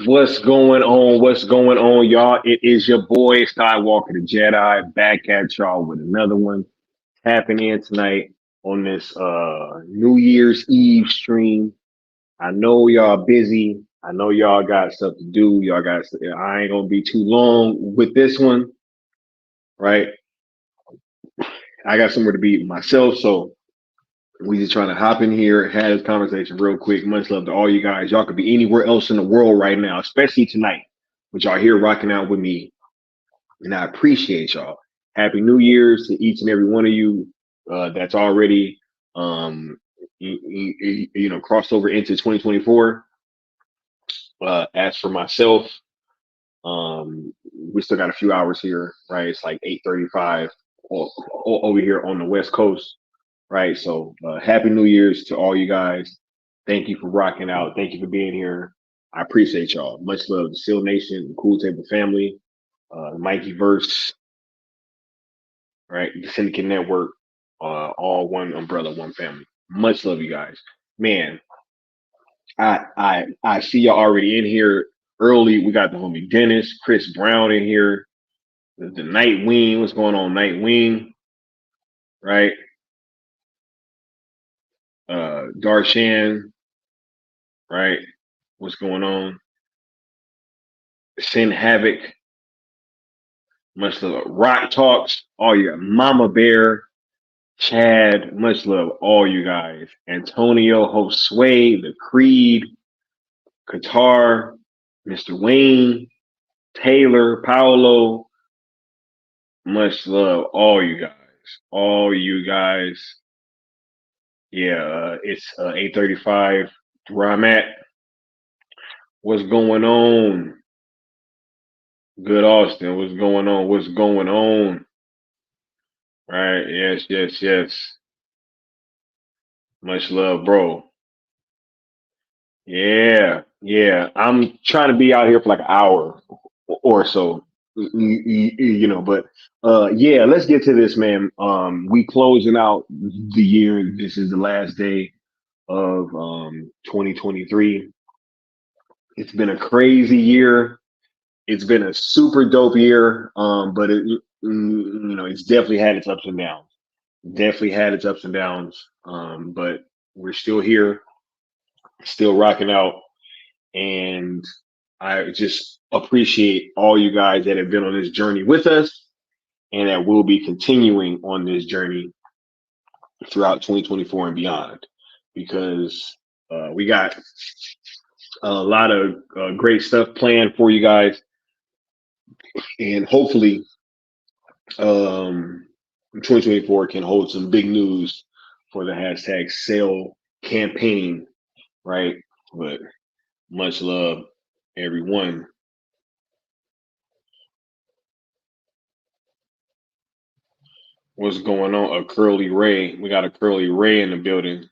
What's going on? What's going on, y'all? It is your boy Skywalker the Jedi back at y'all with another one. Tapping in tonight on this New Year's Eve stream. I know y'all busy. I know y'all got stuff to do. I ain't gonna be too long with this one, right? I got somewhere to be myself, so we just trying to hop in here, have this conversation real quick. Much love to all you guys. Y'all could be anywhere else in the world right now, especially tonight, but y'all here rocking out with me, and I appreciate y'all. Happy New Year's to each and every one of you that's already, crossed over into 2024. As for myself, We still got a few hours here, right? It's like 8:35 over here on the West Coast, right? So happy New Year's to all you guys. Thank you for rocking out. Thank you for being here. I appreciate y'all. Much love to Seal Nation, the Cool Table family, Mikey Verse, right? The Syndicate Network, all one umbrella, one family. Much love, you guys. Man, I see y'all already in here early. We got the homie Dennis, Chris Brown in here. The Nightwing. What's going on, Nightwing? Right? Darshan, right? What's going on? Sin Havoc, much love. Rock Talks, all you Mama Bear, Chad, much love, all you guys. Antonio, Josue, The Creed, Qatar, Mr. Wayne, Taylor, Paolo, much love, all you guys. All you guys. Yeah, it's 8:35 where I'm at. What's going on? Good Austin, what's going on? What's going on? Right? Yes, yes, yes. Much love, bro. Yeah, yeah. I'm trying to be out here for like an hour or so, but yeah, let's get to this, man. We closing out the year. This is the last day of 2023. It's been a crazy year. It's been a super dope year. But it's definitely had its ups and downs. Definitely had its ups and downs. But we're still here, still rocking out, and I just appreciate all you guys that have been on this journey with us and that will be continuing on this journey throughout 2024 and beyond, because we got a lot of great stuff planned for you guys, and hopefully 2024 can hold some big news for the hashtag sale campaign, right? But much love, everyone. What's going on? A Curly Ray. We got a Curly Ray in the building.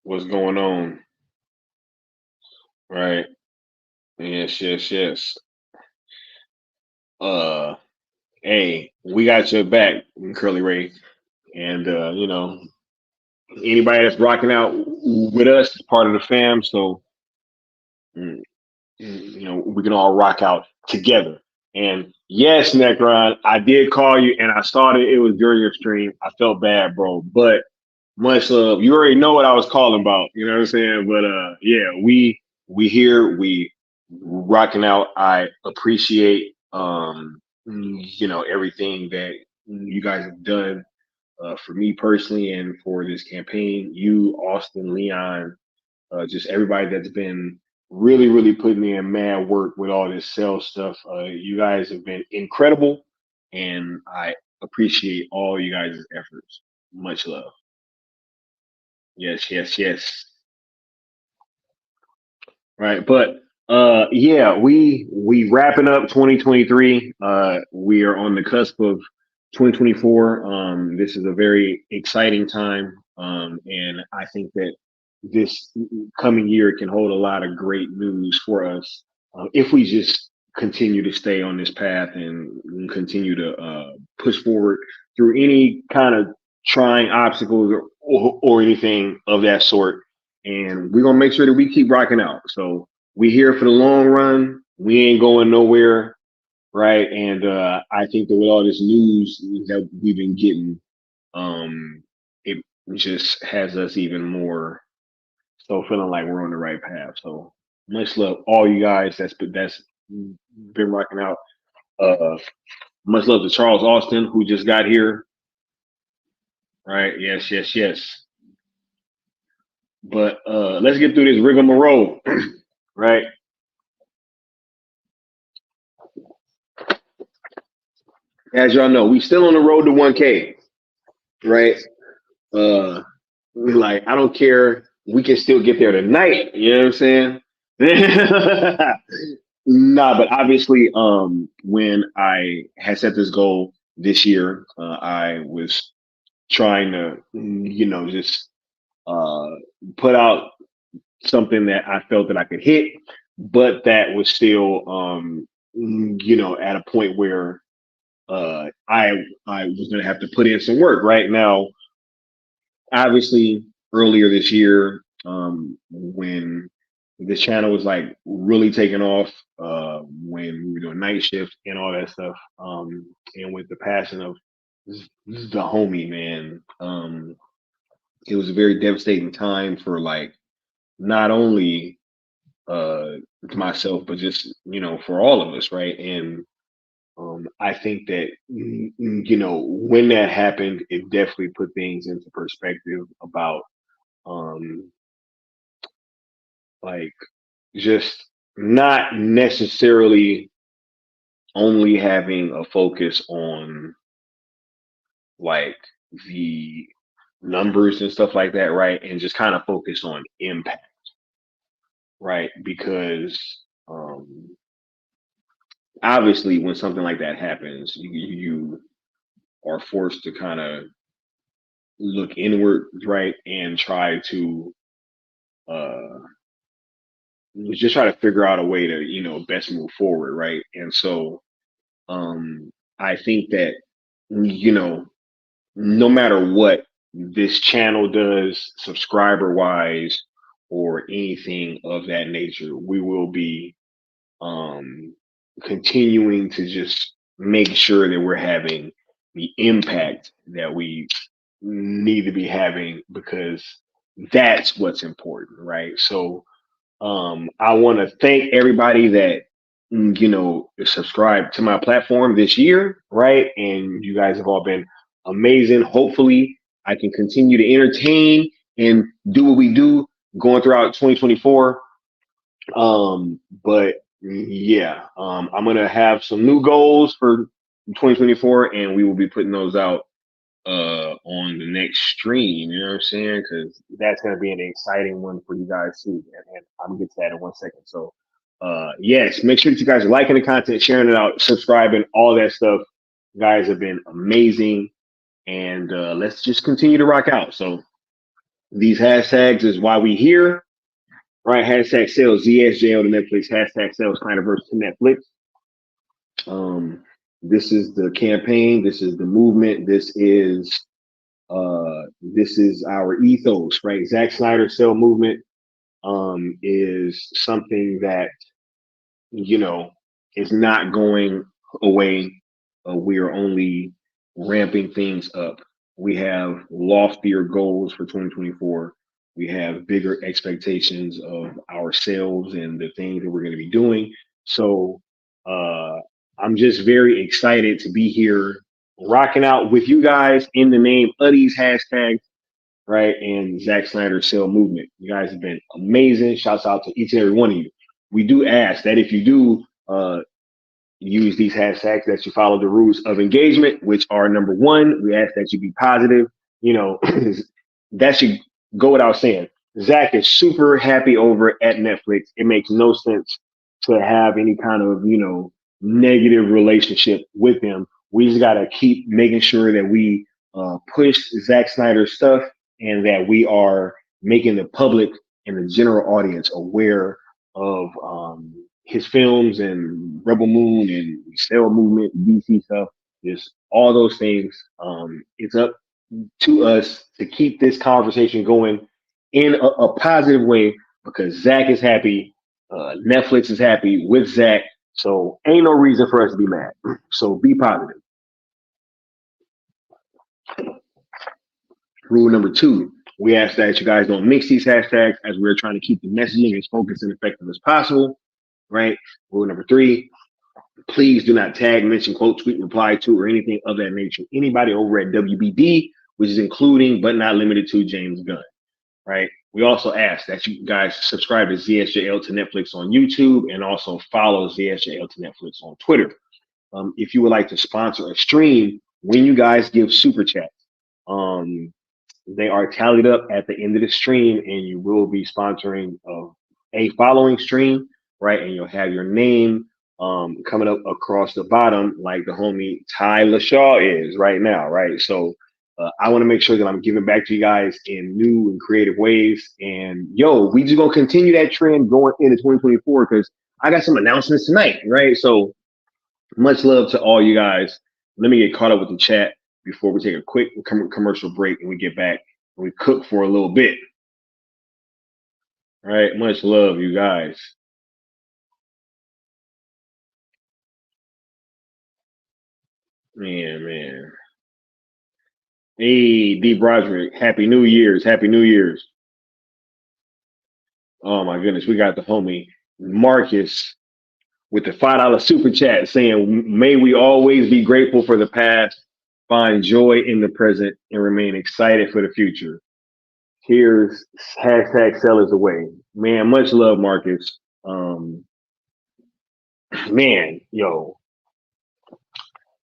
What's going on? Right. Yes, yes, yes. Uh hey, we got your back, Curly Ray. And anybody that's rocking out with us is part of the fam. So mm, we can all rock out together. And yes, Necron, I did call you and I started it was during your stream. I felt bad, bro. But much love. You already know what I was calling about. You know what I'm saying? But yeah, we here, we rocking out. I appreciate everything that you guys have done for me personally and for this campaign. You, Austin, Leon, just everybody that's been really, really putting in mad work with all this sales stuff. You guys have been incredible, and I appreciate all you guys' efforts. Much love. Yes, yes, yes. Right, but yeah, we wrapping up 2023. We are on the cusp of 2024. This is a very exciting time, and I think that this coming year can hold a lot of great news for us if we just continue to stay on this path and continue to push forward through any kind of trying obstacles or anything of that sort. And we're gonna make sure that we keep rocking out. So we here for the long run. We ain't going nowhere, right? And I think that with all this news that we've been getting, it just has us even more so feeling like we're on the right path. So much love, all you guys that's been rocking out. Uh, much love to Charles Austin who just got here. Right? Yes, yes, yes. But let's get through this rigmarole. Right? As y'all know, we still on the road to 1K. Right? Like I don't care. We can still get there tonight. You know what I'm saying? Nah, but obviously, when I had set this goal this year, I was trying to, just uh, put out something that I felt that I could hit, but that was still, at a point where I was going to have to put in some work. Right now, obviously, earlier this year, when this channel was like really taking off, when we were doing night shift and all that stuff, and with the passing of the homie, man, it was a very devastating time for like not only uh myself but just for all of us, right? And I think that when that happened, it definitely put things into perspective about um like just not necessarily only having a focus on like the numbers and stuff like that, right? And just kind of focus on impact, right? Because um obviously when something like that happens, you are forced to kind of look inward, right? And try to uh just try to figure out a way to, best move forward, right? And so I think that, you know, no matter what this channel does, subscriber wise or anything of that nature, we will be um, continuing to just make sure that we're having the impact that we need to be having because that's what's important, right? So I want to thank everybody that subscribed to my platform this year, right? And you guys have all been amazing. Hopefully, I can continue to entertain and do what we do going throughout 2024. But yeah, I'm gonna have some new goals for 2024, and we will be putting those out on the next stream. You know what I'm saying? Because that's gonna be an exciting one for you guys too. And I'm gonna get to that in 1 second. So yes, make sure that you guys are liking the content, sharing it out, subscribing, all that stuff. You guys have been amazing, and let's just continue to rock out. So these hashtags is why we here, right? Hashtag sales ZSJL to Netflix. Hashtag sales Snyderverse to Netflix. Um, this is the campaign. This is the movement. This is our ethos, right? Zack Snyder Cell movement is something that you know is not going away. We are only ramping things up. We have loftier goals for 2024. We have bigger expectations of ourselves and the things that we're going to be doing. So uh, I'm just very excited to be here rocking out with you guys in the name of these hashtags, right? And Zack Snyder Cell Movement. You guys have been amazing. Shouts out to each and every one of you. We do ask that if you do use these hashtags, that you follow the rules of engagement, which are number one, we ask that you be positive. You know, that should go without saying. Zach is super happy over at Netflix. It makes no sense to have any kind of, negative relationship with him. We just got to keep making sure that we push Zack Snyder's stuff and that we are making the public and the general audience aware of his films and Rebel Moon and Cell Movement, DC stuff, just all those things. It's up to us to keep this conversation going in a positive way because Zach is happy, Netflix is happy with Zach, so ain't no reason for us to be mad. So be positive. Rule number two, we ask that you guys don't mix these hashtags as we're trying to keep the messaging as focused and effective as possible, right? Rule number three, please do not tag, mention, quote, tweet, reply to, or anything of that nature. Anybody over at WBD, which is including but not limited to James Gunn, right? We also ask that you guys subscribe to ZSJL to Netflix on YouTube and also follow ZSJL to Netflix on Twitter. If you would like to sponsor a stream, when you guys give super chats, um, they are tallied up at the end of the stream, and you will be sponsoring a following stream. right? And you'll have your name coming up across the bottom like the homie Ty LaShaw is right now, right? So I want to make sure that I'm giving back to you guys in new and creative ways. And yo, we just gonna continue that trend going into 2024 because I got some announcements tonight, right? So much love to all you guys. Let me get caught up with the chat before we take a quick commercial break and we get back and we cook for a little bit. All right, much love, you guys. Man. Hey, D. Broderick, Happy New Year's. Happy New Year's. Oh my goodness, we got the homie Marcus with the $5 super chat saying, may we always be grateful for the past, find joy in the present, and remain excited for the future. Here's hashtag sellers away. Man, much love, Marcus. Man, yo,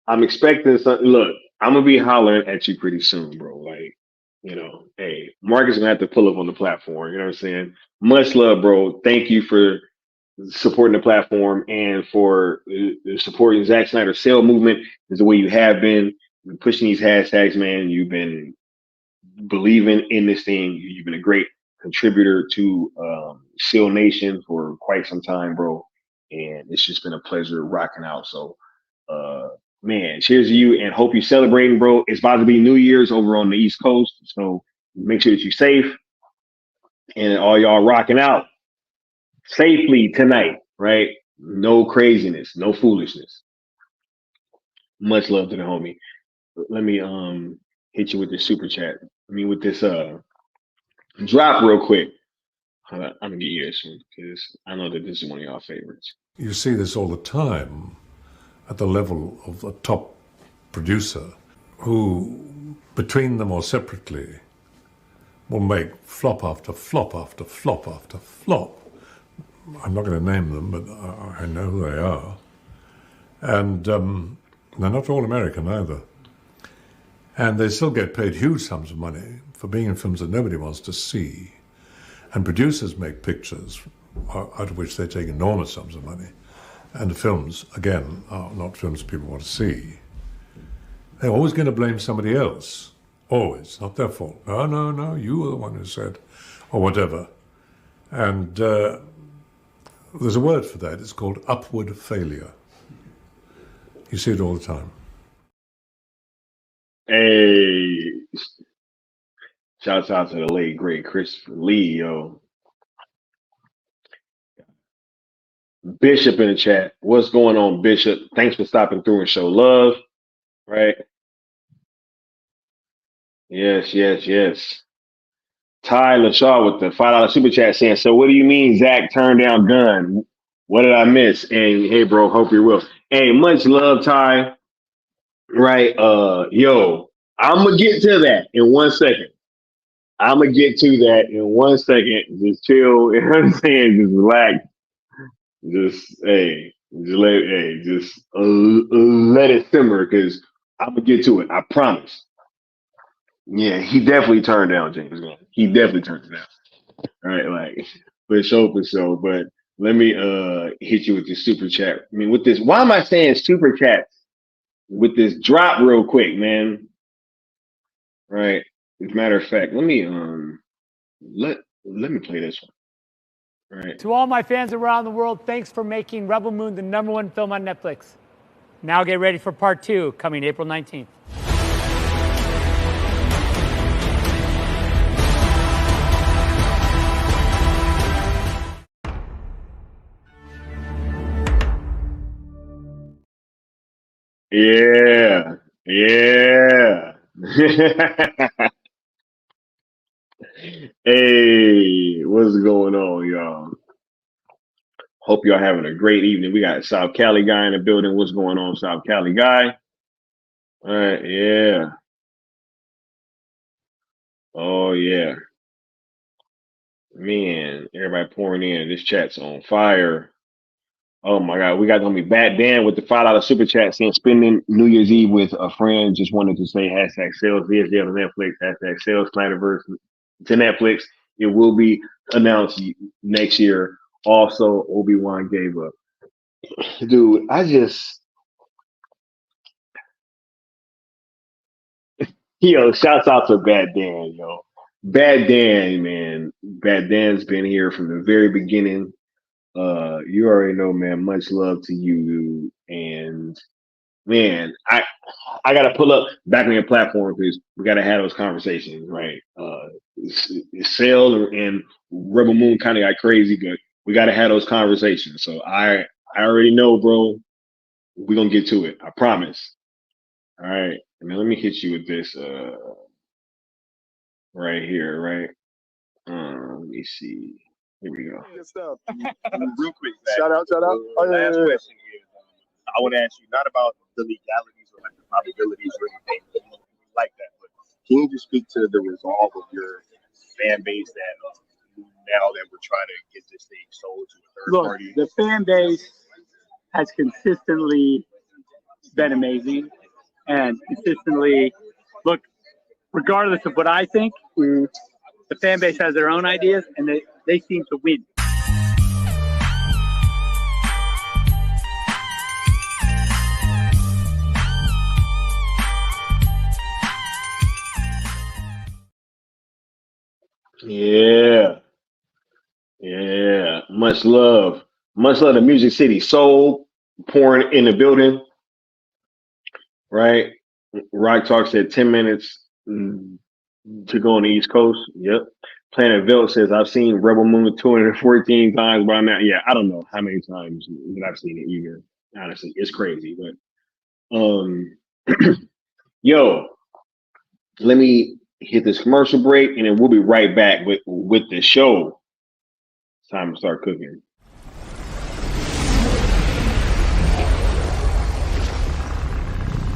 I'm expecting something. Look, I'm gonna be hollering at you pretty soon, bro. Like, hey, Marcus gonna have to pull up on the platform. You know what I'm saying? Much love, bro. Thank you for supporting the platform and for supporting Zack Snyder sale movement is the way you have been pushing these hashtags, man. You've been believing in this thing. You've been a great contributor to Seal Nation for quite some time, bro. And it's just been a pleasure rocking out. So, man, cheers to you and hope you're celebrating, bro. It's about to be New Year's over on the East Coast. So make sure that you're safe and all y'all rocking out safely tonight, right? No craziness, no foolishness. Much love to the homie. Let me hit you with this super chat. I mean with this drop real quick. I'm gonna get you this one because I know that this is one of y'all favorites. You see this all the time at the level of a top producer who, between them or separately, will make flop after flop after flop after flop. I'm not going to name them, but I know who they are. And they're not all American either. And they still get paid huge sums of money for being in films that nobody wants to see. And producers make pictures out of which they take enormous sums of money. And the films, again, are not films people want to see. They're always going to blame somebody else. Always. Not their fault. Oh, no, you were the one who said, or whatever. And there's a word for that. It's called upward failure. You see it all the time. Hey, shouts out to the late great Christopher Lee, yo. Bishop in the chat. What's going on, Bishop? Thanks for stopping through and show love. Right? Yes. Ty LaShaw with the $5 super chat saying, so what do you mean Zach turned down Gunn? What did I miss? And hey, bro, hope you will. Hey, much love, Ty. Right? Yo, I'm gonna get to that in 1 second. I'm gonna get to that in 1 second. Just chill. You know what I'm saying? Just relax. Just let it simmer because I'm gonna get to it. I promise. Yeah, he definitely turned down James Gunn. He definitely turned it down. All right, like for sure. But let me hit you with this super chat. I mean, with this, why am I saying super chats? With this drop real quick, man. Right. As a matter of fact, let me let me play this one. Right. To all my fans around the world, thanks for making Rebel Moon the #1 film on Netflix. Now get ready for part 2, coming April 19th. Yeah. Hey, what's going on, y'all? Hope y'all having a great evening. We got South Cali guy in the building. What's going on, South Cali guy? All right, yeah. Oh yeah. Man, everybody pouring in. This chat's on fire. Oh my God, we got homie Bat Dan with the $5 super chat saying spending New Year's Eve with a friend. Just wanted to say hashtag sales VSJ on Netflix, hashtag sales Snyderverse to Netflix. It will be announced next year Also, Obi-Wan gave up. Dude, shouts out to Bad Dan, yo. Bad Dan, man. Bad Dan's been here from the very beginning. You already know, man. Much love to you, dude. And man, I gotta pull up back on your platform because we gotta have those conversations, right? Sale and Rebel Moon kind of got crazy, but we gotta have those conversations. So I already know, bro. We're gonna get to it. I promise. All right. And then let me hit you with this right here, right? Let me see. Here we go. Good stuff. Real quick, Zach. Shout out. Last question is, I want to ask you not about the legalities or like the probabilities or anything like that, but can you just speak to the resolve of your fan base that now that we're trying to get this thing sold to a third party? The fan base has consistently been amazing and consistently, look, regardless of what I think, the fan base has their own ideas and they seem to win. Yeah. Yeah. Much love. Much love to Music City Soul pouring in the building. Right? Rock Talk said 10 minutes to go on the East Coast. Yep. Planet Velt says, I've seen Rebel Moon 214 times, but I'm at, yeah, I don't know how many times that I've seen it either. Honestly, it's crazy. But yo, let me hit this commercial break and then we'll be right back with the show. It's time to start cooking.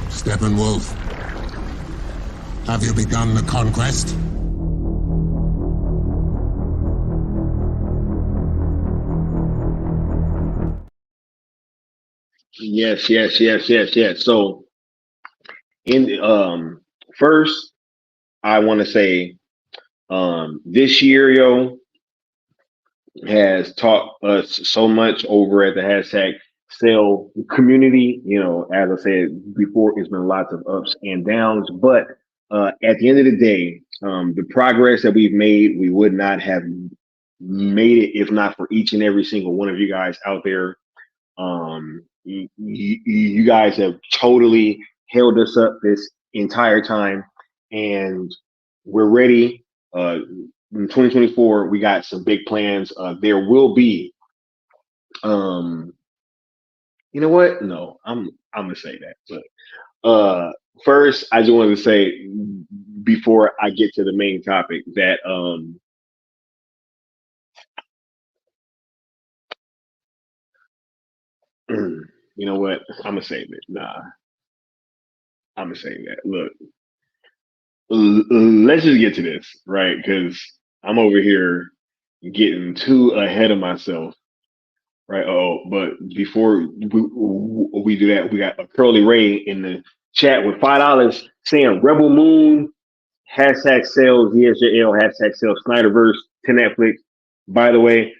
Steppenwolf, have you begun the conquest? Yes. So, first, I want to say, this year, yo, has taught us so much over at the hashtag sale community. You know, as I said before, it's been lots of ups and downs, but at the end of the day, the progress that we've made, we would not have made it if not for each and every single one of you guys out there. You guys have totally held us up this entire time, and we're ready. In 2024, we got some big plans. There will be, you know what? No, I'm gonna say that. But first, I just wanted to say before I get to the main topic that you know what? I'm gonna save it. Nah, I'm gonna save that. Look, let's just get to this, right? Because I'm over here getting too ahead of myself, right? Oh, but before we do that, we got a Curly Ray in the chat with $5 saying Rebel Moon, hashtag sales, ESJL, hashtag sales, Snyderverse to Netflix. By the way,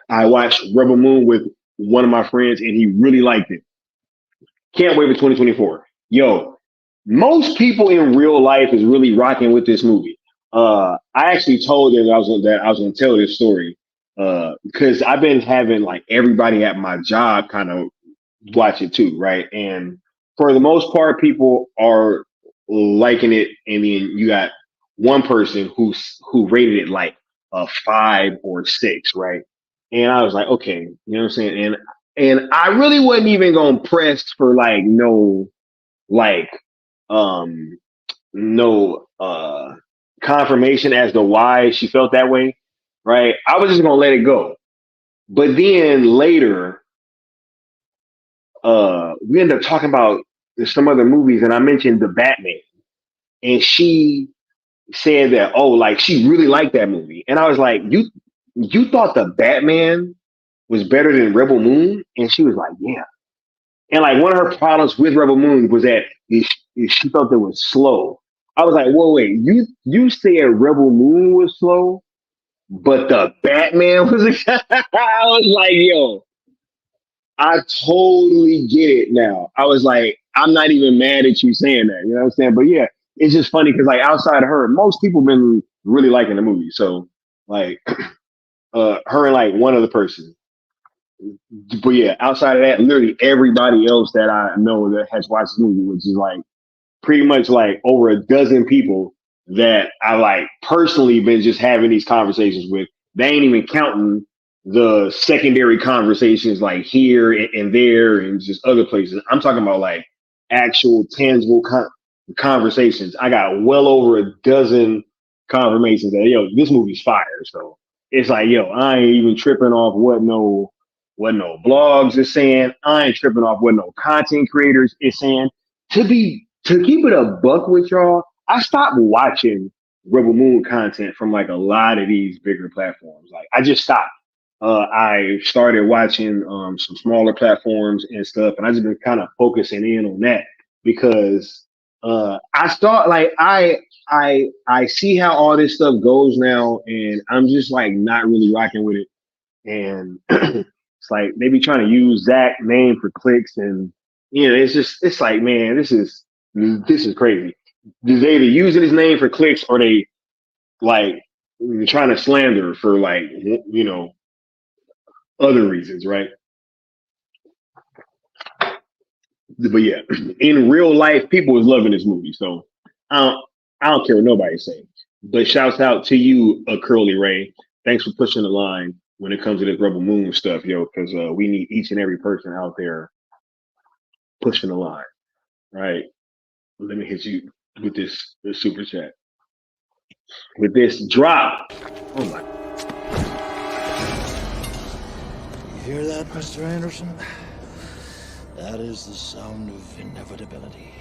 I watched Rebel Moon with one of my friends and he really liked it. Can't wait for 2024. Yo, most people in real life is really rocking with this movie. I actually told them that I was going to tell this story because I've been having like everybody at my job kind of watch it too, right? And for the most part, people are liking it, and then you got one person who rated it like a 5 or 6, right? And I was like, okay, you know what I'm saying? And I really wasn't even gonna press for like no confirmation as to why she felt that way, right? I was just gonna let it go. But then later, we ended up talking about some other movies, and I mentioned The Batman, and she said that, oh, like she really liked that movie, and I was like, you thought The Batman was better than Rebel Moon? And she was like, yeah. And like one of her problems with Rebel Moon was that she felt it was slow. I was like, whoa, wait, you said Rebel Moon was slow? But the Batman was I was like, yo, I totally get it now. I was like, I'm not even mad at you saying that. You know what I'm saying? But yeah, it's just funny because like outside of her, most people been really liking the movie. So like her and like one other person. But yeah, outside of that, literally everybody else that I know that has watched this movie, which is like pretty much like over a dozen people that I like personally been just having these conversations with. They ain't even counting the secondary conversations like here and there and just other places. I'm talking about like actual tangible conversations. I got well over a dozen confirmations that yo, this movie's fire. So it's like yo, I ain't even tripping off what no blogs is saying. I ain't tripping off what no content creators is saying. To keep it a buck with y'all, I stopped watching Rebel Moon content from like a lot of these bigger platforms. Like I just stopped. I started watching some smaller platforms and stuff, and I just been kind of focusing in on that because I start like I see how all this stuff goes now, and I'm just like not really rocking with it. And it's like they be trying to use that name for clicks, and you know, it's like man, this is crazy. Do they either using his name for clicks or they like trying to slander for like you know other reasons, right? But yeah, in real life, people is loving this movie, so I don't care what nobody's saying. But shouts out to you, Curly Ray. Thanks for pushing the line when it comes to this Rebel Moon stuff, yo, because we need each and every person out there pushing the line, right? Let me hit you with this super chat with this drop. Oh my. You hear that, Mr. Anderson? That is the sound of inevitability.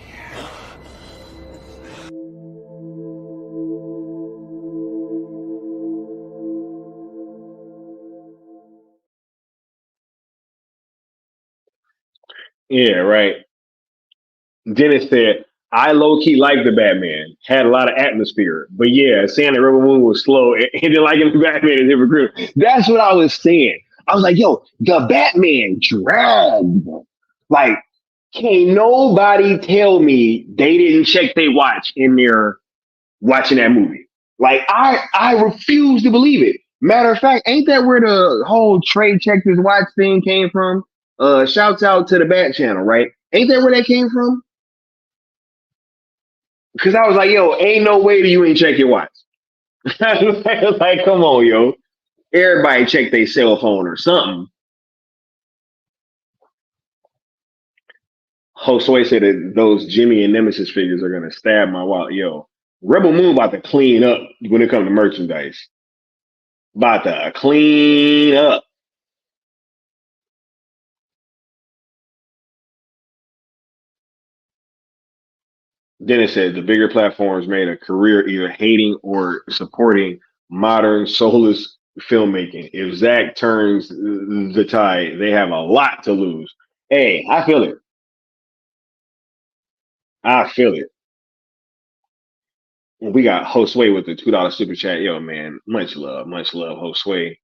Yeah, right. Dennis said, I low key like the Batman. Had a lot of atmosphere. But yeah, saying that Rebel Moon was slow and then liking the Batman is hypocritical. That's what I was saying. I was like, yo, the Batman dragged. Like, can't nobody tell me they didn't check their watch in there watching that movie. Like, I refuse to believe it. Matter of fact, ain't that where the whole trade check this watch thing came from? Shouts out to the Bat Channel, right? Ain't that where that came from? Because I was like, yo, ain't no way that you ain't check your watch. Like, come on, yo. Everybody check their cell phone or something. Josue said that those Jimmy and Nemesis figures are gonna stab my wallet. Yo, Rebel Moon about to clean up when it comes to merchandise. About to clean up. Dennis said the bigger platforms made a career either hating or supporting modern soulless filmmaking. If Zack turns the tide, they have a lot to lose. Hey, I feel it. I feel it. We got Josue with the $2 super chat. Yo, man, much love, Josue.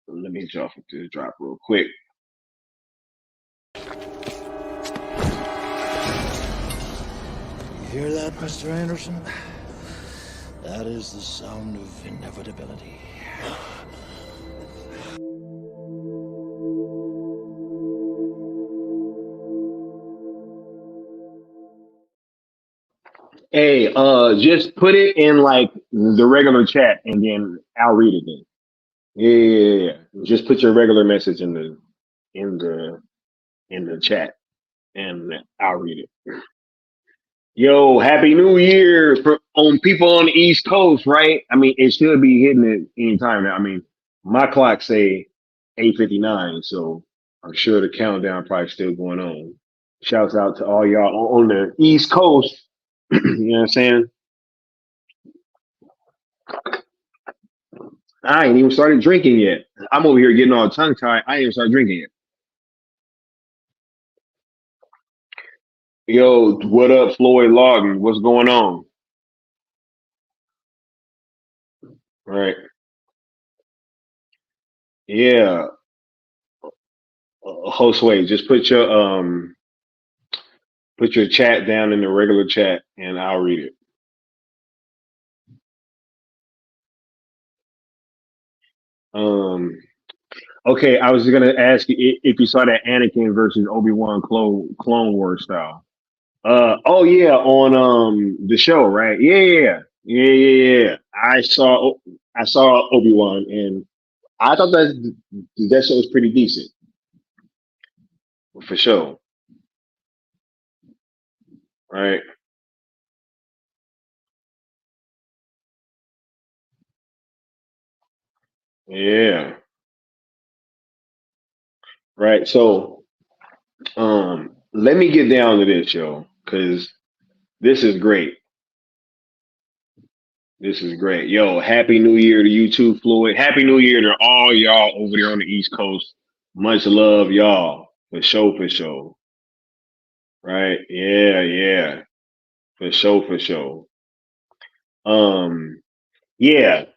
Let me hit you off with this drop real quick. You hear that, Mr. Anderson? That is the sound of inevitability. Hey, just put it in like the regular chat, and then I'll read it then. Yeah. Just put your regular message in the in the chat, and I'll read it. Yo, Happy New Year for on people on the East Coast, right? I mean, it should be hitting it any time now. I mean, my clock say 8:59, so I'm sure the countdown probably still going on. Shouts out to all y'all on the East Coast. You know what I'm saying? I ain't even started drinking yet. I'm over here getting all tongue tied. I ain't even started drinking yet. Yo, what up, Floyd Lawton? What's going on? Right. Yeah. Josue, just put your chat down in the regular chat and I'll read it. Okay, I was gonna ask you if you saw that Anakin versus Obi-Wan Clone Wars style. Oh yeah, on the show, right? Yeah. I saw Obi-Wan and I thought that show was pretty decent for sure, right? Yeah, right. So let me get down to this, yo, because this is great. This is great. Yo, Happy New Year to you too, Floyd. Happy New Year to all y'all over there on the East Coast. Much love, y'all. For sure, for sure. Right? Yeah. For sure, for sure. Um, yeah.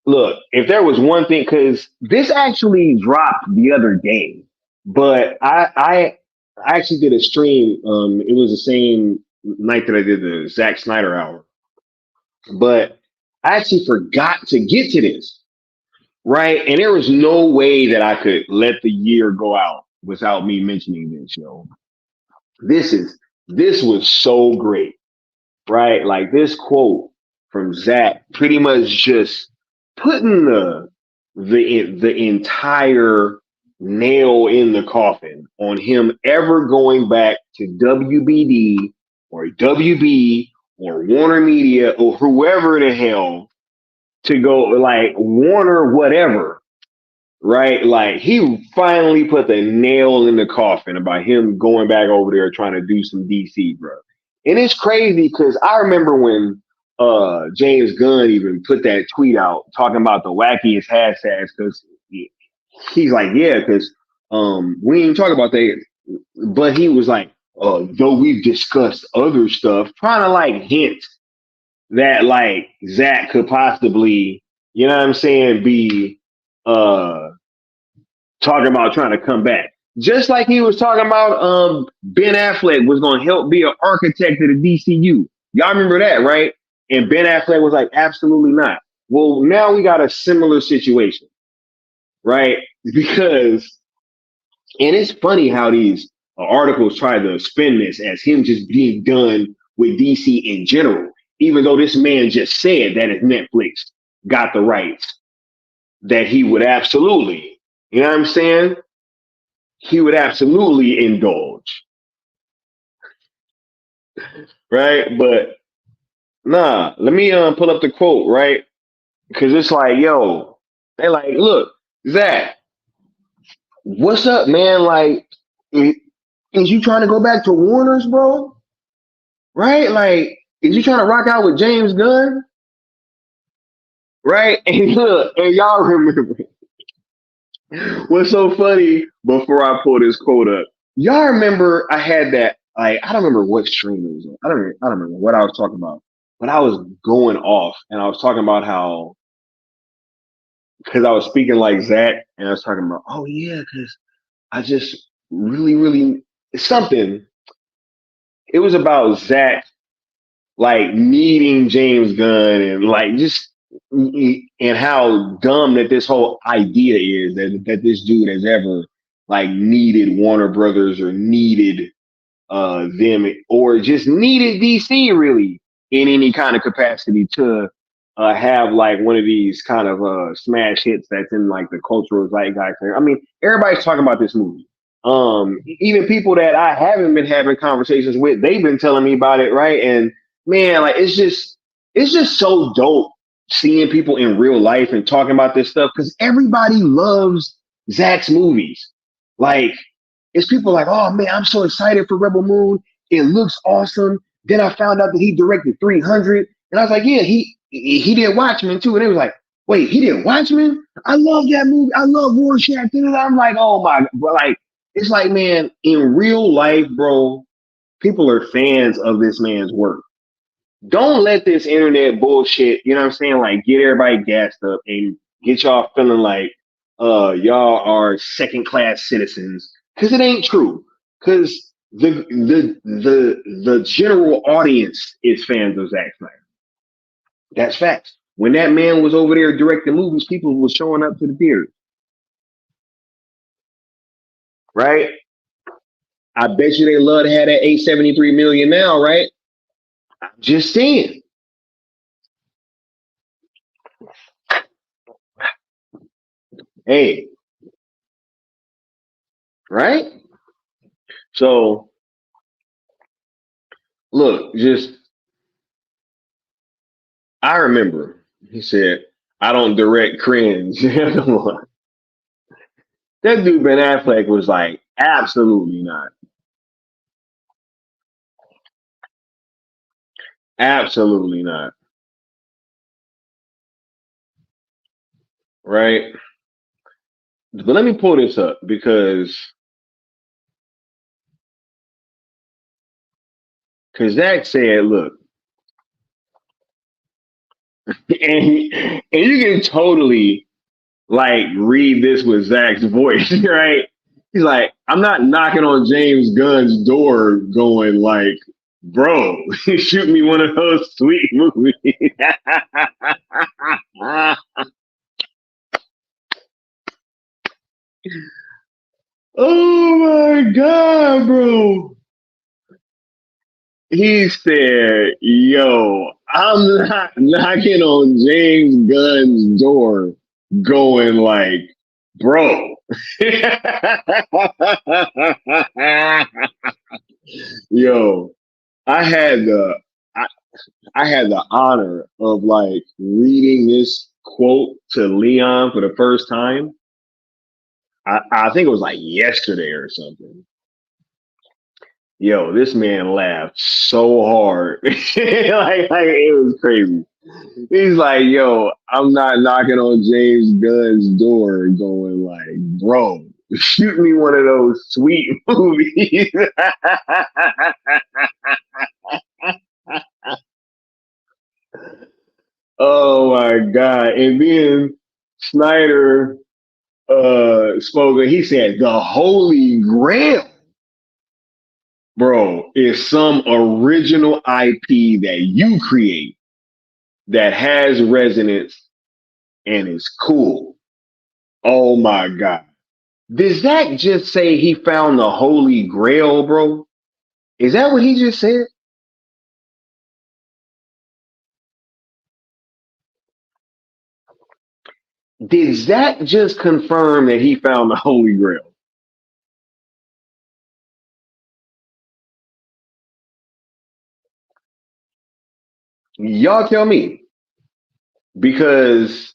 Look, if there was one thing, because this actually dropped the other day, but I actually did a stream. It was the same night that I did the Zack Snyder hour, but I actually forgot to get to this. Right. And there was no way that I could let the year go out without me mentioning this, yo. This is this was so great, right? Like this quote from Zach pretty much just putting the entire nail in the coffin on him ever going back to WBD or WB or Warner Media or whoever the hell to go like Warner whatever, right? Like he finally put the nail in the coffin about him going back over there trying to do some DC, bro. And it's crazy because I remember when James Gunn even put that tweet out talking about the wackiest hashtags because he's like, yeah, because we ain't talk about that, but he was like, though we've discussed other stuff, trying to like hint that like Zach could possibly, you know what I'm saying, be uh talking about trying to come back. Just like he was talking about Ben Affleck was gonna help be an architect of the DCU. Y'all remember that, right? And Ben Affleck was like, absolutely not. Well, now we got a similar situation, right? Because and it's funny how these articles try to spin this as him just being done with DC in general, even though this man just said that if Netflix got the rights, that he would absolutely, you know what I'm saying? He would absolutely indulge, right? But nah, let me pull up the quote, right? Because it's like, yo, they like, look, Zach, what's up, man? Like, is you trying to go back to Warner's, bro? Right? Like, is you trying to rock out with James Gunn? Right? And look, and y'all remember what's so funny before I pull this quote up. Y'all remember I had that, like, I don't remember what stream it was on. I don't remember what I was talking about. But I was going off and I was talking about how, because I was speaking like Zach and I was talking about, oh yeah, because I just really, something. It was about Zach like needing James Gunn and like just and how dumb that this whole idea is that this dude has ever like needed Warner Brothers or needed them or just needed DC really in any kind of capacity to have like one of these kind of smash hits that's in like the cultural zeitgeist. I mean, everybody's talking about this movie. Even people that I haven't been having conversations with, they've been telling me about it, right? And man, like it's just so dope seeing people in real life and talking about this stuff because everybody loves Zach's movies. Like it's people like, oh man, I'm so excited for Rebel Moon. It looks awesome. Then I found out that he directed 300, and I was like, yeah, he did Watchmen too. And it was like, wait, he did Watchmen? I love that movie. I love Rorschach. And I'm like, oh my, but like, it's like, man, in real life, bro, people are fans of this man's work. Don't let this internet bullshit, you know what I'm saying, like get everybody gassed up and get y'all feeling like y'all are second class citizens, because it ain't true. Because the general audience is fans of Zack Snyder. That's facts. When that man was over there directing movies, people were showing up to the theater, right? I bet you they love to have that 873 million now, right? I'm just saying. Hey, right? So look, just I remember he said, I don't direct cringe. Come on. That dude Ben Affleck was like, absolutely not. Absolutely not. Right? But let me pull this up because Zach said, look, and you can totally like read this with Zach's voice, right? He's like, I'm not knocking on James Gunn's door going like, bro, shoot me one of those sweet movies. Oh my God, bro. He said, yo, I'm not knocking on James Gunn's door going like, bro. Yo, I had the I, I had the honor of like reading this quote to Leon for the first time. I think it was like yesterday or something. Yo, this man laughed so hard. Like it was crazy. He's like, yo, I'm not knocking on James Gunn's door going like, bro, shoot me one of those sweet movies. Oh my God. And then Snyder spoke and he said the Holy Grail, bro, is some original IP that you create that has resonance and is cool. Oh my God. Did Zach just say he found the Holy Grail, bro? Is that what he just said? Did Zach just confirm that he found the Holy Grail? Y'all tell me. Because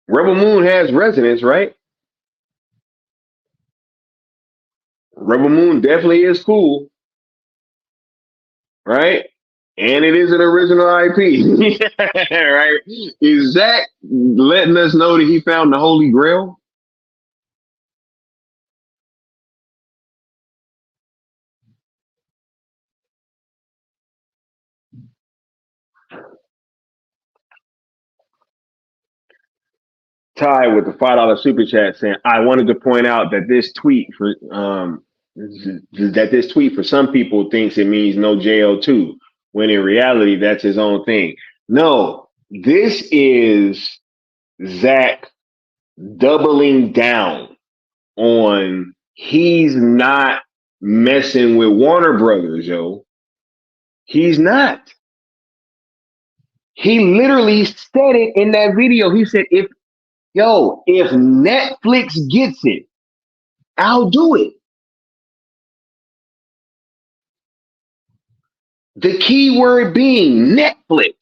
Rebel Moon has resonance, right? Rebel Moon definitely is cool, right? And it is an original IP, right? Is Zach letting us know that he found the Holy Grail? Ty with the $5 super chat saying, I wanted to point out that this tweet for some people thinks it means no JL2, when in reality that's his own thing. No, this is Zach doubling down on he's not messing with Warner Brothers, yo. He's not. He literally said it in that video. He said, if Netflix gets it, I'll do it. The key word being Netflix.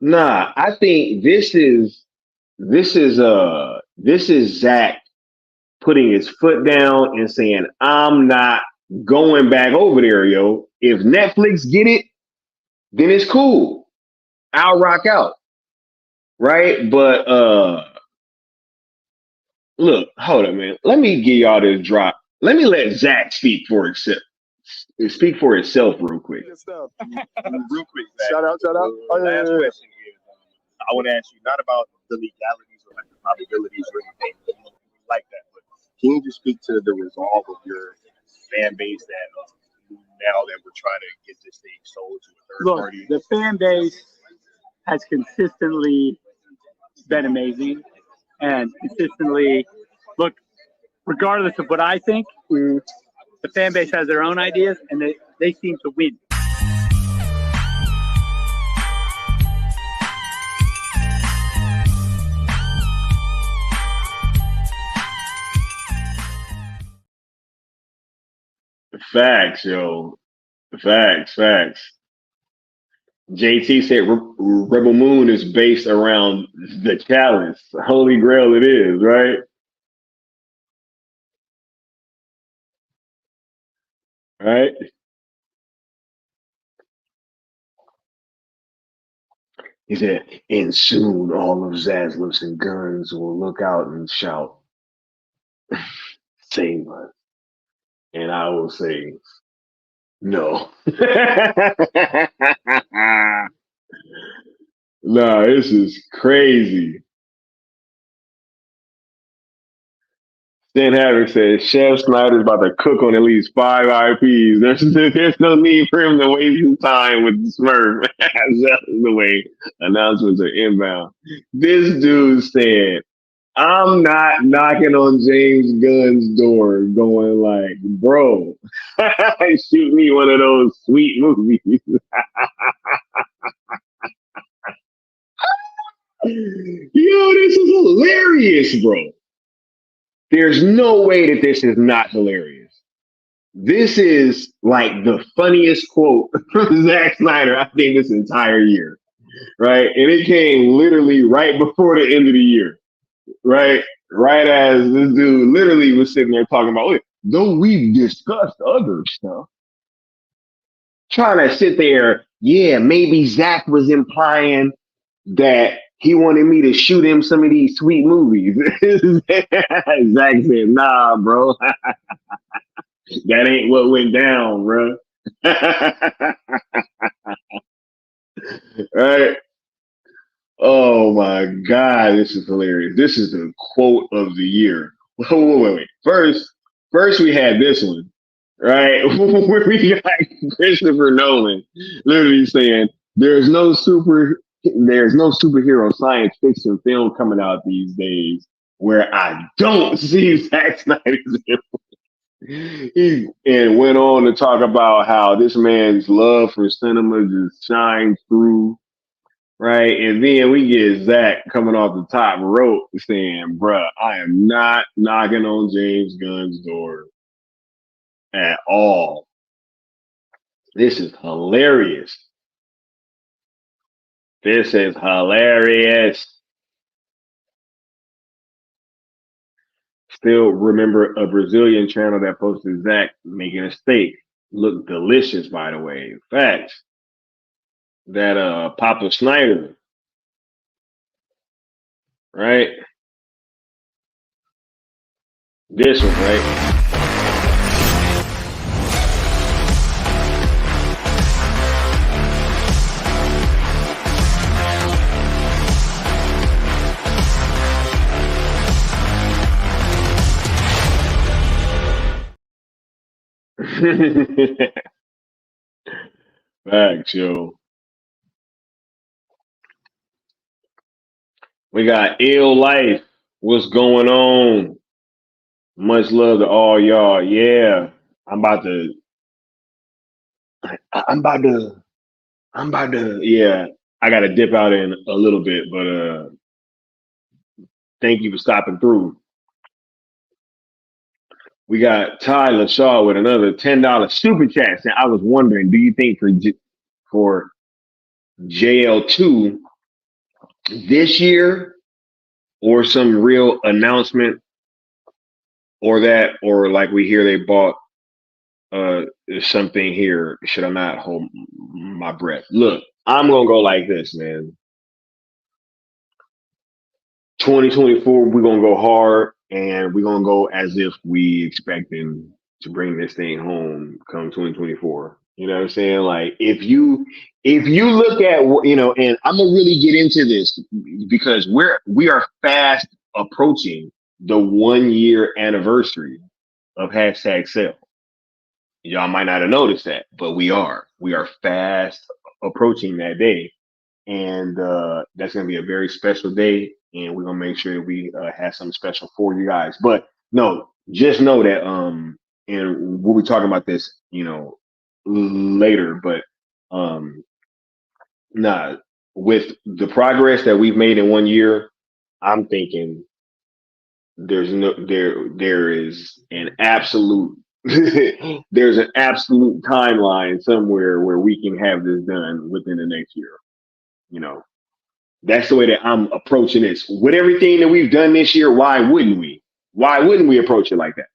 Nah, I think this is Zach putting his foot down and saying, I'm not going back over there, yo. If Netflix get it, then it's cool. I'll rock out. Right? But look, hold up, man. Let me give y'all this drop. Let me let Zach speak for Speak for itself, real quick. Good stuff. Real quick, Zach. Shout out. Last question is, I want to ask you not about the legalities or like the probabilities or anything like that, but can you just speak to the resolve of your fan base that now that we're trying to get this thing sold to a third Look, party? the fan base has consistently been amazing and consistently, look, regardless of what I think, the fan base has their own ideas and they seem to win. Facts, yo. Facts. JT said Rebel Moon is based around the chalice. Holy Grail it is, right? Right? He said, and soon all of Zaslev's and Guns will look out and shout, save us. And I will say, no. No, this is crazy. Dan Havoc says Chef Snyder's about to cook on at least 5 IPs. There's no need for him to waste his time with Smurf. That's the way announcements are inbound. This dude said, I'm not knocking on James Gunn's door going like, bro, shoot me one of those sweet movies. Yo, this is hilarious, bro. There's no way that this is not hilarious. This is like the funniest quote from Zack Snyder, I think, this entire year, right? And it came literally right before the end of the year, right? Right as this dude literally was sitting there talking about, look, though we've discussed other stuff, trying to sit there, yeah, maybe Zack was implying that he wanted me to shoot him some of these sweet movies. Zack said, nah, bro. That ain't what went down, bro. Right? Oh my God, this is hilarious. This is the quote of the year. Wait. First we had this one, right? Where we got Christopher Nolan literally saying there's no superhero science fiction film coming out these days where I don't see Zack Snyder's He went on to talk about how this man's love for cinema just shines through, right? And then we get Zach coming off the top rope saying, bruh, I am not knocking on James Gunn's door at all. This is hilarious. This is hilarious. Still remember a Brazilian channel that posted Zach making a steak. Looked delicious, by the way. Facts. That Papa Snyder, right? This one, right? Facts, yo. We got Ill Life. What's going on? Much love to all y'all. Yeah. I'm about to, yeah. I got to dip out in a little bit, but thank you for stopping through. We got Tyler Shaw with another $10 super chat. And I was wondering, do you think for JL2 this year or some real announcement or like we hear they bought something here? Should I not hold my breath? Look, I'm going to go like this, man. 2024, we're going to go hard and we're going to go as if we expecting to bring this thing home come 2024. You know what I'm saying? Like if you look at and I'm gonna really get into this because we are fast approaching the 1 year anniversary of hashtag sell. Y'all might not have noticed that, but we are fast approaching that day, and that's gonna be a very special day, and we're gonna make sure we have something special for you guys. But no, just know that and we'll be talking about this, later. But nah, with the progress that we've made in 1 year, I'm thinking there is an absolute there's an absolute timeline somewhere where we can have this done within the next year. That's the way that I'm approaching this. With everything that we've done this year, why wouldn't we? Why wouldn't we approach it like that?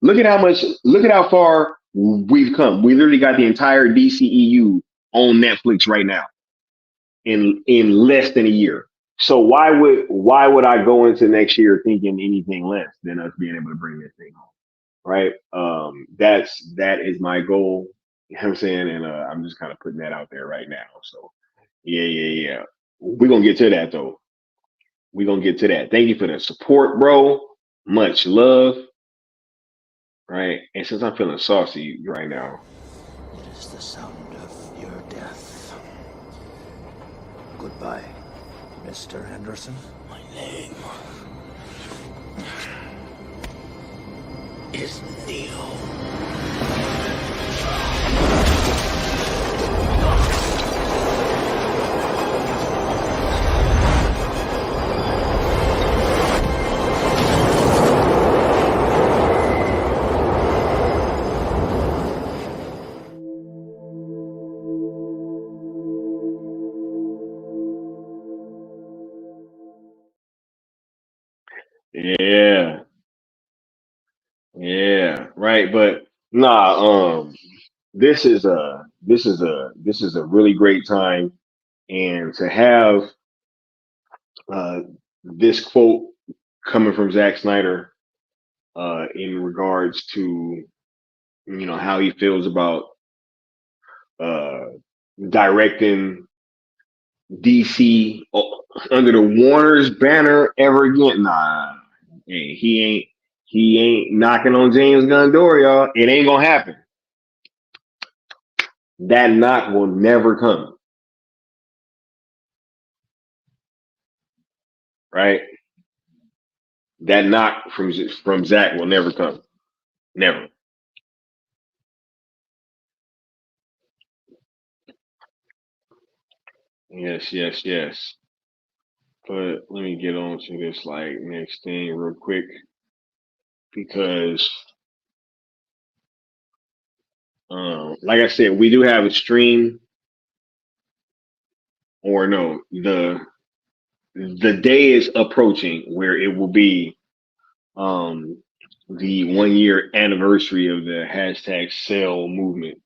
Look at how far we've come. We literally got the entire DCEU on Netflix right now in less than a year. So why would I go into next year thinking anything less than us being able to bring this thing home? Right? That is my goal. You know what I'm saying? And I'm just kind of putting that out there right now. So yeah. We're gonna get to that though. We're gonna get to that. Thank you for the support, bro. Much love. Right? And since I'm feeling saucy right now. It is the sound of your death. Goodbye, Mr. Henderson. My name is Neo. Yeah, right. But nah, this is a really great time, and to have this quote coming from Zack Snyder in regards to how he feels about uh directing DC under the Warner's banner ever again. Nah, hey, he ain't knocking on James Gunn door, y'all. It ain't gonna happen. That knock will never come. Right? That knock from Zach will never come. Never. Yes. But let me get on to this next thing real quick because like I said, we do have a stream, or no, the day is approaching where it will be the 1 year anniversary of the hashtag sell movement.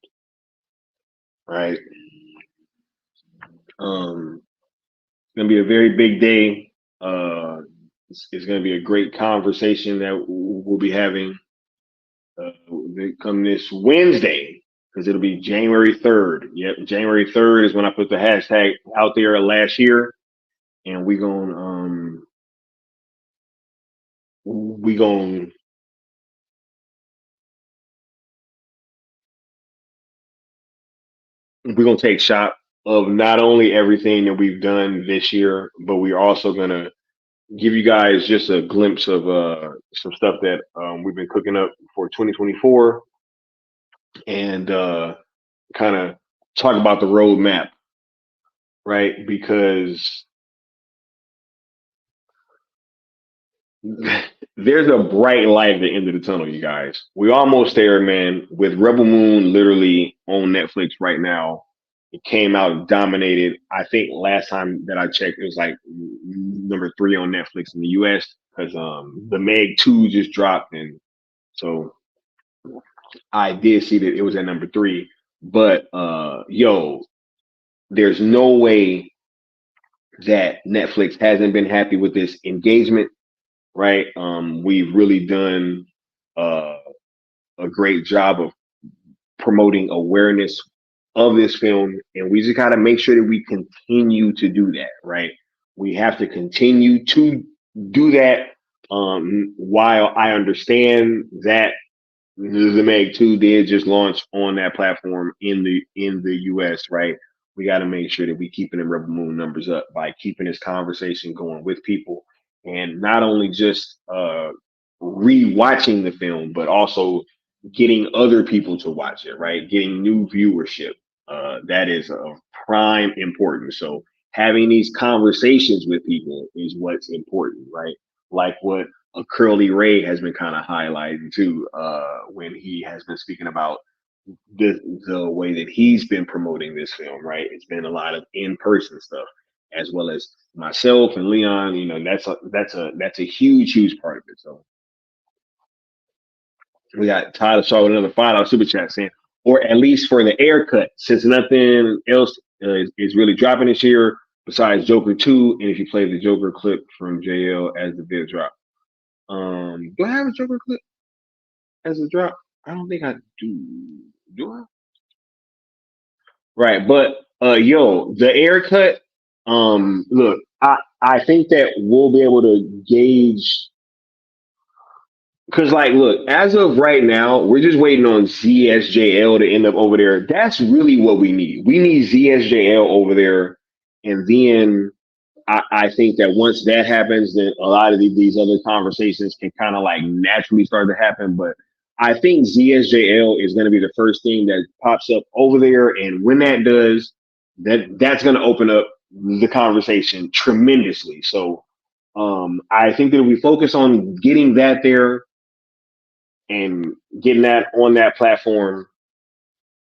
Right? It's gonna be a very big day. It's gonna be a great conversation that we'll be having come this Wednesday, because it'll be January 3rd. Yep, January 3rd is when I put the hashtag out there last year, and we're gonna take shot of not only everything that we've done this year, but we're also gonna give you guys just a glimpse of some stuff that we've been cooking up for 2024, and kind of talk about the roadmap, right? Because there's a bright light at the end of the tunnel, you guys. We're almost there, man. With Rebel Moon literally on Netflix right now. It came out and dominated. I think last time that I checked, it was like number 3 on Netflix in the US, because the Meg 2 just dropped, and so I did see that it was at number 3. But there's no way that Netflix hasn't been happy with this engagement, right? We've really done a great job of promoting awareness of this film, and we just got to make sure that we continue to do that, right? We have to continue to do that. While I understand that the Meg 2 did just launch on that platform in the US, right? We got to make sure that we keeping the Rebel Moon numbers up by keeping this conversation going with people, and not only just rewatching the film, but also getting other people to watch it, right? Getting new viewership. That is of prime importance. So having these conversations with people is what's important, right? Like what Curly Ray has been kind of highlighting too, when he has been speaking about the way that he's been promoting this film, right? It's been a lot of in-person stuff, as well as myself and Leon. You know, that's a huge part of it. So we got Tyler Shaw with another $5 super chat saying, or at least for the air cut, since nothing else is really dropping this year besides Joker 2, and if you play the Joker clip from JL as the vid drop. Do I have a Joker clip as a drop? I don't think I do. Do I? Right, but yo, the air cut. Look, I think that we'll be able to gauge. Because, like, look, as of right now, we're just waiting on ZSJL to end up over there. That's really what we need. We need ZSJL over there. And then I think that once that happens, then a lot of these other conversations can kind of like naturally start to happen. But I think ZSJL is going to be the first thing that pops up over there. And when that does, that's going to open up the conversation tremendously. So I think that if we focus on getting that there, and getting that on that platform,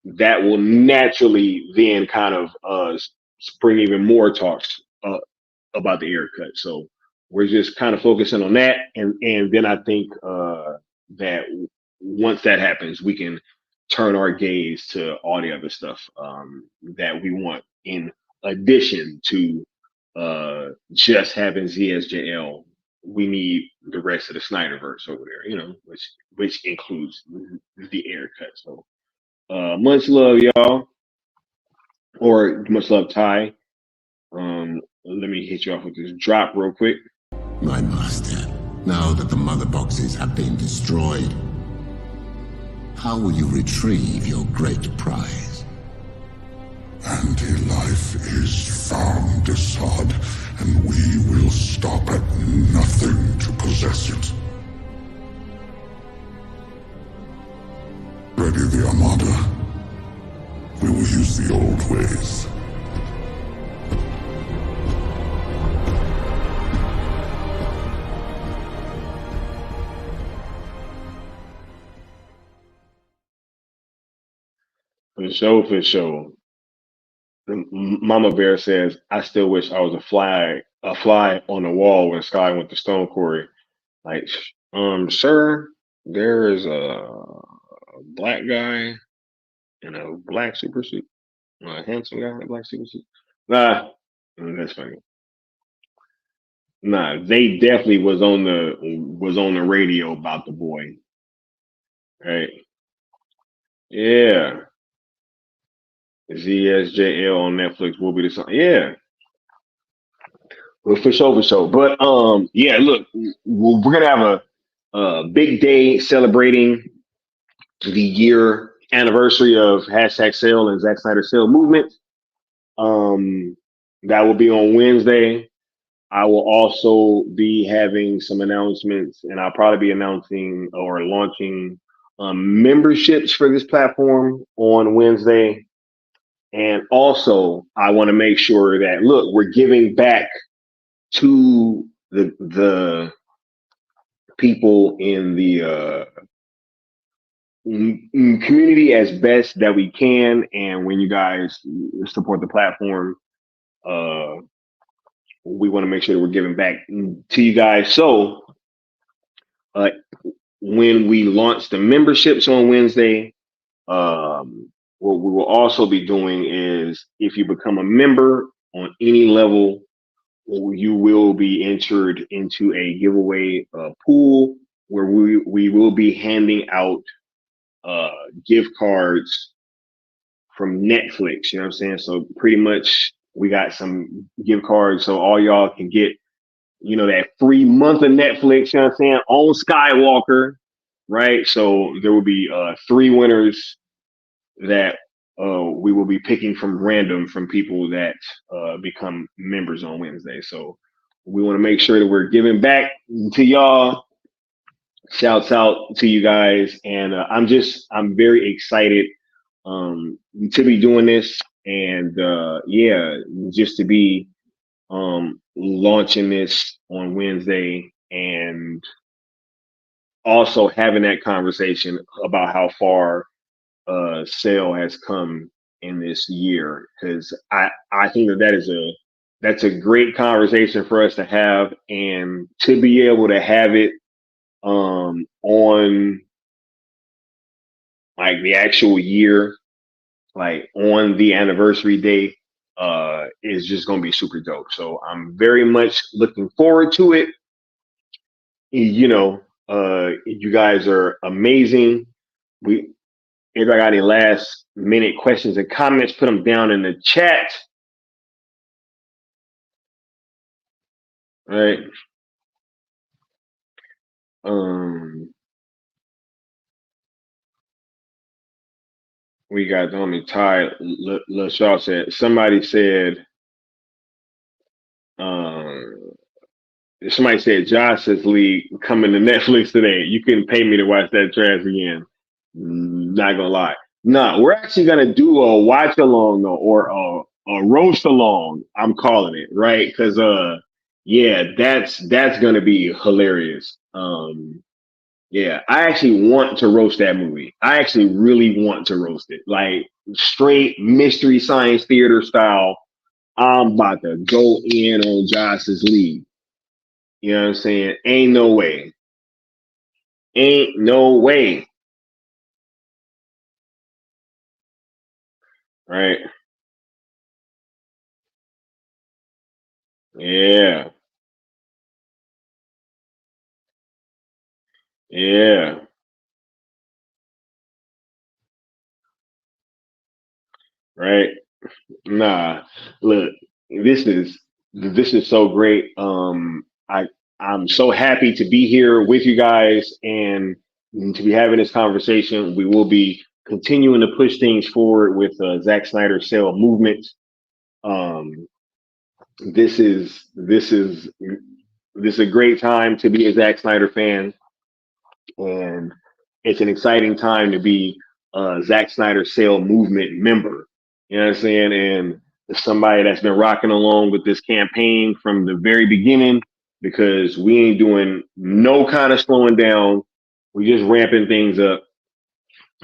that will naturally then kind of spring even more talks about the air cut. So we're just kind of focusing on that, and then I think that once that happens, we can turn our gaze to all the other stuff that we want, in addition to just having ZSJL. We need the rest of the Snyderverse over there, you know, which includes the air cut. So much love, y'all, or much love, Ty. Let me hit you off with this drop real quick. My master, now that the mother boxes have been destroyed, how will you retrieve your great prize? Anti-life is found, Assad, and we will stop at nothing to possess it. Ready the Armada. We will use the old ways. For sure. Mama Bear says, I still wish I was a fly on the wall when Sky went to Stone Quarry. Like, sir, there is a black guy in a black super suit, a handsome guy in a black super suit. Nah, that's funny. Nah, they definitely was on the radio about the boy. Right? Yeah. ZSJL on Netflix will be the song. Yeah. Well, for sure. But yeah, look, we're gonna have a big day celebrating the year anniversary of #Sale and Zack Snyder Sale movement. That will be on Wednesday. I will also be having some announcements, and I'll probably be announcing or launching memberships for this platform on Wednesday. And also, I want to make sure that, look, we're giving back to the people in the community as best that we can. And when you guys support the platform, we want to make sure that we're giving back to you guys. So when we launch the memberships on Wednesday, what we will also be doing is, if you become a member on any level, you will be entered into a giveaway pool where we will be handing out gift cards from Netflix. You know what I'm saying? So pretty much we got some gift cards so all y'all can get, that free month of Netflix, you know what I'm saying, on Skywalker, right? So there will be 3 winners that we will be picking from people that become members on Wednesday. So we want to make sure that we're giving back to y'all. Shouts out to you guys. And I'm very excited to be doing this. And just to be launching this on Wednesday and also having that conversation about how far sale has come in this year, because I think that's a great conversation for us to have, and to be able to have it on like the actual year, like on the anniversary date, is just going to be super dope. So I'm very much looking forward to it. You guys are amazing. If I got any last minute questions and comments, put them down in the chat. All right. We got the homie Ty LaShaw somebody said Josh's League coming to Netflix today. You couldn't pay me to watch that trash again. Not gonna lie. No, we're actually gonna do a watch along or a roast along. I'm calling it, right? Because that's gonna be hilarious. Yeah, I actually want to roast that movie. I actually really want to roast it, like straight mystery science theater style. I'm about to go in on Josh's League. You know what I'm saying? Ain't no way. Ain't no way. Right? Yeah. Yeah. Right? Nah. Look, this is so great. I'm so happy to be here with you guys and to be having this conversation. We will be continuing to push things forward with Zack Snyder sale movement. This is a great time to be a Zack Snyder fan, and it's an exciting time to be a Zack Snyder sale movement member. You know what I'm saying? And somebody that's been rocking along with this campaign from the very beginning, because we ain't doing no kind of slowing down. We just ramping things up,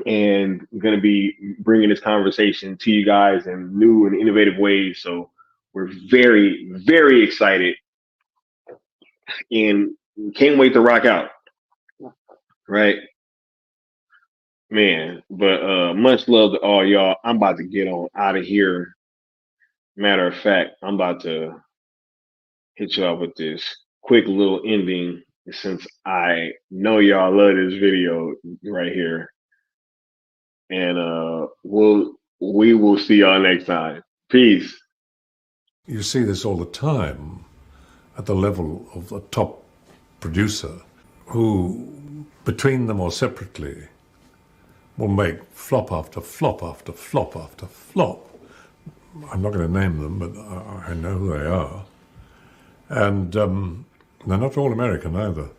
and going to be bringing this conversation to you guys in new and innovative ways. So we're very, very excited and can't wait to rock out. Right, man. But much love to all y'all. I'm about to get on out of here. Matter of fact, I'm about to hit y'all with this quick little ending, since I know y'all love this video right here. And we will see y'all next time. Peace. You see this all the time at the level of a top producer who, between them or separately, will make flop after flop after flop after flop. I'm not going to name them, but I know who they are. And they're not all American either.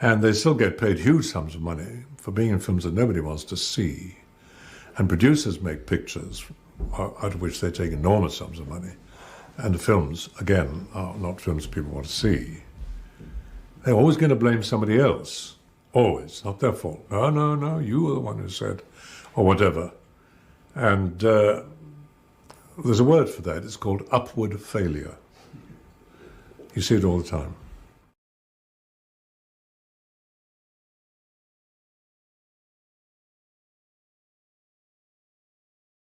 And they still get paid huge sums of money for being in films that nobody wants to see. And producers make pictures out of which they take enormous sums of money. And the films, again, are not films people want to see. They're always going to blame somebody else. Always. Not their fault. No, you were the one who said, or whatever. And there's a word for that. It's called upward failure. You see it all the time.